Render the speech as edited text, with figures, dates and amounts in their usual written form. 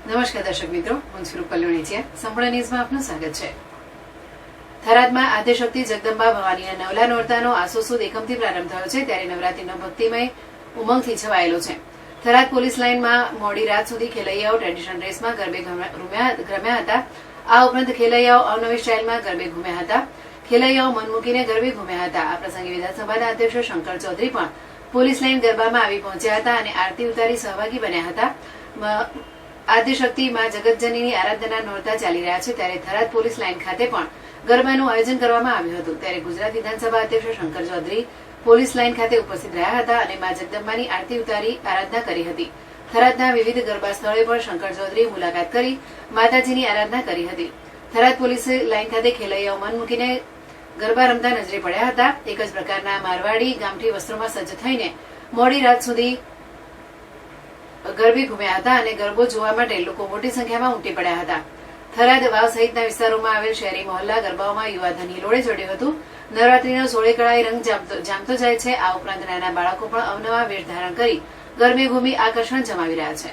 નમસ્કાર દર્શક મિત્રો, હું છું રૂપલ લુણીચિયા. સંપૂર્ણ ન્યૂઝમાં આપનું સ્વાગત છે. થરાદમાં આદ્યશક્તિ જગદંબા ભવાનીના નવલા નોરતાનો આસોસુદ એકમથી પ્રારંભ થયો છે, ત્યારે નવરાત્રીનો ભક્તિમય ઉમંગથી છવાયેલો છે. થરાદ પોલીસ લાઇનમાં મોડી રાત સુધી ખેલૈયાઓ ટ્રેડિશનલ ડ્રેસમાં ગરબે રમ્યા હતા. આ ઉપરાંત ખેલૈયાઓ અવનવી સ્ટાઇલમાં ગરબે ઘૂમ્યા હતા. ખેલૈયાઓ મન મૂકીને ગરબે ઘૂમ્યા હતા. આ પ્રસંગે વિધાનસભાના અધ્યક્ષ શંકર ચૌધરી પણ પોલીસ લાઇન ગરબામાં આવી પહોંચ્યા હતા અને આરતી ઉતારી સહભાગી બન્યા હતા. આદ્યશક્તિ માં જગતજનીની આરાધના નોરતા ચાલી રહ્યા છે, ત્યારે થરાદ પોલીસ લાઇન ખાતે પણ ગરબાનું આયોજન કરવામાં આવ્યું હતું. ત્યારે ગુજરાત વિધાનસભા અધ્યક્ષ શંકર ચૌધરી પોલીસ લાઇન ખાતે ઉપસ્થિત રહ્યા હતા અને મા જગદંબાની આરતી ઉતારી આરાધના કરી હતી. થરાદના વિવિધ ગરબા સ્થળે પણ શંકર ચૌધરીએ મુલાકાત કરી માતાજીની આરાધના કરી હતી. થરાદ પોલીસ લાઇન ખાતે ખેલૈયાઓ મન મૂકીને ગરબા રમતા નજરે પડ્યા હતા. એક જ પ્રકારના મારવાડી ગામઠી વસ્ત્રોમાં સજ્જ થઈને મોડી રાત સુધી ગરબે ઘૂમ્યા હતા અને ગરબો જોવા માટે લોકો મોટી સંખ્યામાં ઉમટી પડ્યા હતા. થરાદ વાવ સહિતના વિસ્તારોમાં આવેલ શહેરી મહોલ્લા ગરબાઓમાં યુવાધન હિલોળે ચડ્યું હતું. નવરાત્રીનો સોળે કળાએ રંગ જામતો જાય છે. આ ઉપરાંત નાના બાળકો પણ અવનવા વેશ ધારણ કરી ગરબે ઘૂમી આકર્ષણ જમાવી રહ્યા છે.